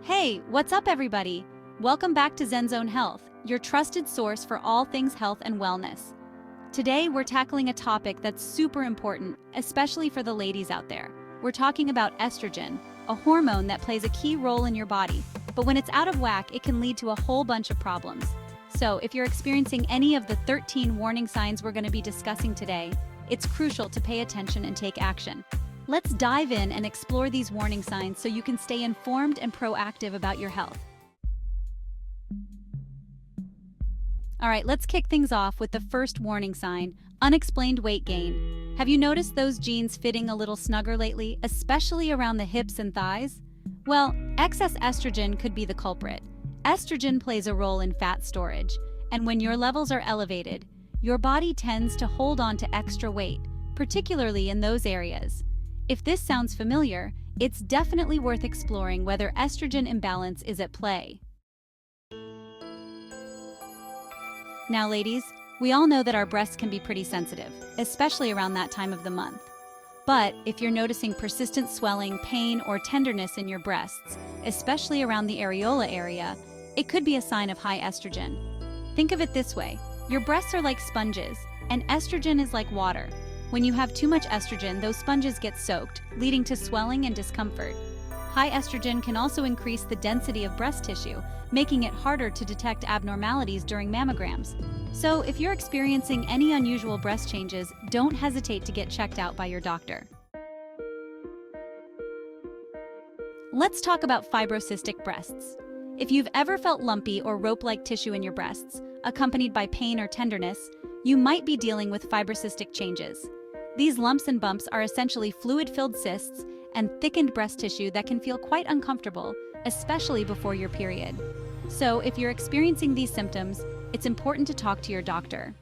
Hey, what's up everybody? Welcome back to Zen Zone Health, your trusted source for all things health and wellness. Today we're tackling a topic that's super important, especially for the ladies out there. We're talking about estrogen, a hormone that plays a key role in your body, but when it's out of whack, it can lead to a whole bunch of problems. So if you're experiencing any of the 13 warning signs we're going to be discussing today, it's crucial to pay attention and take action. Let's dive in and explore these warning signs so you can stay informed and proactive about your health. All right, let's kick things off with the first warning sign, unexplained weight gain. Have you noticed those jeans fitting a little snugger lately, especially around the hips and thighs? Well, excess estrogen could be the culprit. Estrogen plays a role in fat storage, and when your levels are elevated, your body tends to hold on to extra weight, particularly in those areas. If this sounds familiar, it's definitely worth exploring whether estrogen imbalance is at play. Now, ladies, we all know that our breasts can be pretty sensitive, especially around that time of the month. But if you're noticing persistent swelling, pain, or tenderness in your breasts, especially around the areola area, it could be a sign of high estrogen. Think of it this way: your breasts are like sponges, and estrogen is like water. When you have too much estrogen, those sponges get soaked, leading to swelling and discomfort. High estrogen can also increase the density of breast tissue, making it harder to detect abnormalities during mammograms. So if you're experiencing any unusual breast changes, don't hesitate to get checked out by your doctor. Let's talk about fibrocystic breasts. If you've ever felt lumpy or rope-like tissue in your breasts, accompanied by pain or tenderness, you might be dealing with fibrocystic changes. These lumps and bumps are essentially fluid-filled cysts and thickened breast tissue that can feel quite uncomfortable, especially before your period. So if you're experiencing these symptoms, it's important to talk to your doctor.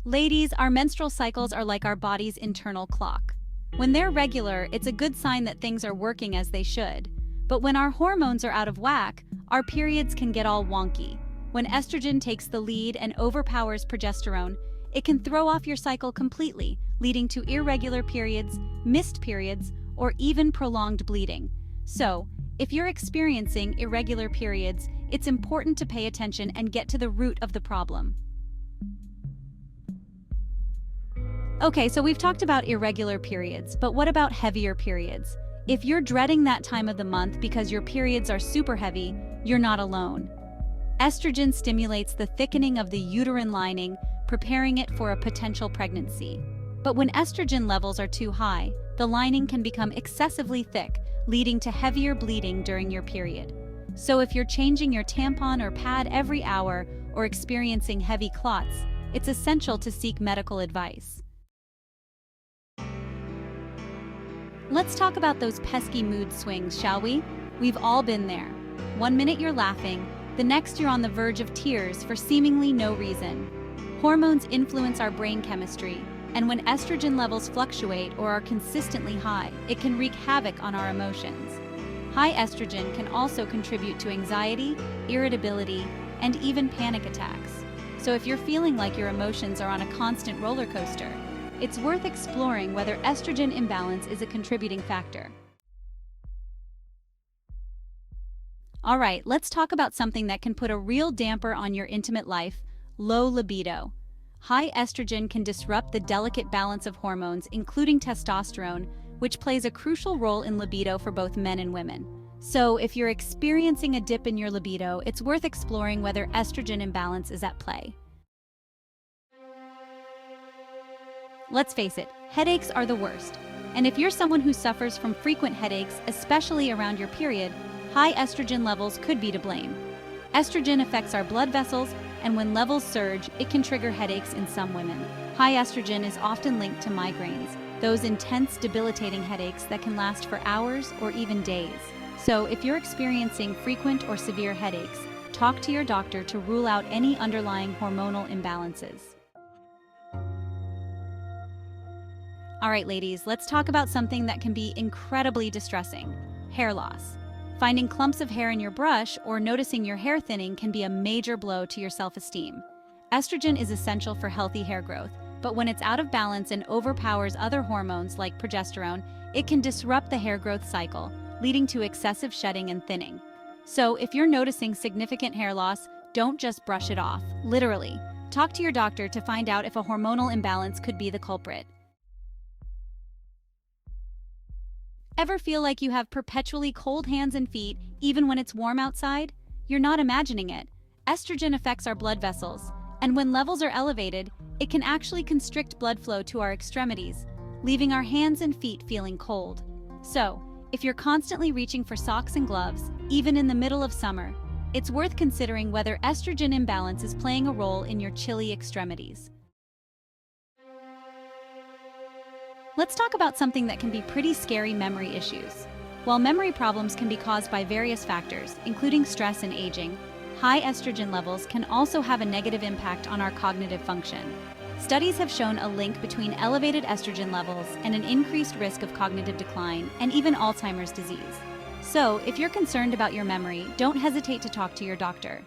Ladies, our menstrual cycles are like our body's internal clock. When they're regular, it's a good sign that things are working as they should. But when our hormones are out of whack, our periods can get all wonky. When estrogen takes the lead and overpowers progesterone, it can throw off your cycle completely, leading to irregular periods, missed periods, or even prolonged bleeding. So, if you're experiencing irregular periods, it's important to pay attention and get to the root of the problem. Okay, so we've talked about irregular periods, but what about heavier periods? If you're dreading that time of the month because your periods are super heavy, you're not alone. Estrogen stimulates the thickening of the uterine lining, preparing it for a potential pregnancy. But when estrogen levels are too high, the lining can become excessively thick, leading to heavier bleeding during your period. So if you're changing your tampon or pad every hour or experiencing heavy clots, it's essential to seek medical advice. Let's talk about those pesky mood swings, shall we? We've all been there. One minute you're laughing, the next you're on the verge of tears for seemingly no reason. Hormones influence our brain chemistry, and when estrogen levels fluctuate or are consistently high, it can wreak havoc on our emotions. High estrogen can also contribute to anxiety, irritability, and even panic attacks. So if you're feeling like your emotions are on a constant roller coaster, it's worth exploring whether estrogen imbalance is a contributing factor. All right, let's talk about something that can put a real damper on your intimate life: low libido. High estrogen can disrupt the delicate balance of hormones, including testosterone, which plays a crucial role in libido for both men and women. So if you're experiencing a dip in your libido, it's worth exploring whether estrogen imbalance is at play. Let's face it, headaches are the worst. And if you're someone who suffers from frequent headaches, especially around your period, high estrogen levels could be to blame. Estrogen affects our blood vessels, and when levels surge, it can trigger headaches in some women. High estrogen is often linked to migraines, those intense, debilitating headaches that can last for hours or even days. So if you're experiencing frequent or severe headaches, talk to your doctor to rule out any underlying hormonal imbalances. All right, ladies, let's talk about something that can be incredibly distressing: hair loss. Finding clumps of hair in your brush or noticing your hair thinning can be a major blow to your self-esteem. Estrogen is essential for healthy hair growth, but when it's out of balance and overpowers other hormones like progesterone, it can disrupt the hair growth cycle, leading to excessive shedding and thinning. So, if you're noticing significant hair loss, don't just brush it off, literally. Talk to your doctor to find out if a hormonal imbalance could be the culprit. Ever feel like you have perpetually cold hands and feet, even when it's warm outside? You're not imagining it. Estrogen affects our blood vessels, and when levels are elevated, it can actually constrict blood flow to our extremities, leaving our hands and feet feeling cold. So, if you're constantly reaching for socks and gloves, even in the middle of summer, it's worth considering whether estrogen imbalance is playing a role in your chilly extremities. Let's talk about something that can be pretty scary: memory issues. While memory problems can be caused by various factors, including stress and aging, high estrogen levels can also have a negative impact on our cognitive function. Studies have shown a link between elevated estrogen levels and an increased risk of cognitive decline and even Alzheimer's disease. So, if you're concerned about your memory, don't hesitate to talk to your doctor.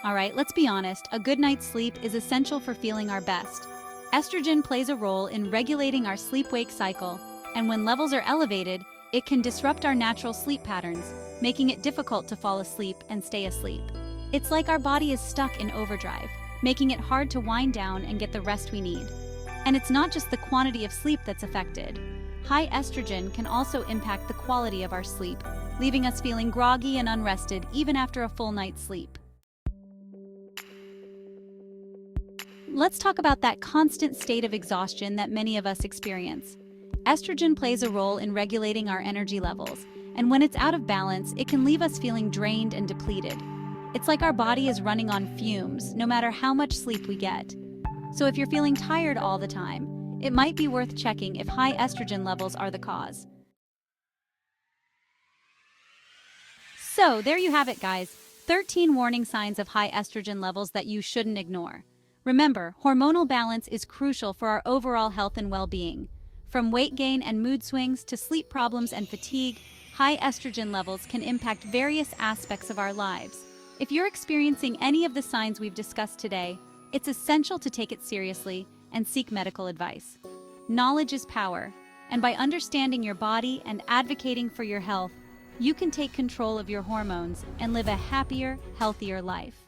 Alright, let's be honest, a good night's sleep is essential for feeling our best. Estrogen plays a role in regulating our sleep-wake cycle, and when levels are elevated, it can disrupt our natural sleep patterns, making it difficult to fall asleep and stay asleep. It's like our body is stuck in overdrive, making it hard to wind down and get the rest we need. And it's not just the quantity of sleep that's affected. High estrogen can also impact the quality of our sleep, leaving us feeling groggy and unrested even after a full night's sleep. Let's talk about that constant state of exhaustion that many of us experience. Estrogen plays a role in regulating our energy levels, and when it's out of balance, it can leave us feeling drained and depleted. It's like our body is running on fumes, no matter how much sleep we get. So if you're feeling tired all the time, it might be worth checking if high estrogen levels are the cause. So there you have it, guys. 13 warning signs of high estrogen levels that you shouldn't ignore. Remember, hormonal balance is crucial for our overall health and well-being. From weight gain and mood swings to sleep problems and fatigue, high estrogen levels can impact various aspects of our lives. If you're experiencing any of the signs we've discussed today, it's essential to take it seriously and seek medical advice. Knowledge is power, and by understanding your body and advocating for your health, you can take control of your hormones and live a happier, healthier life.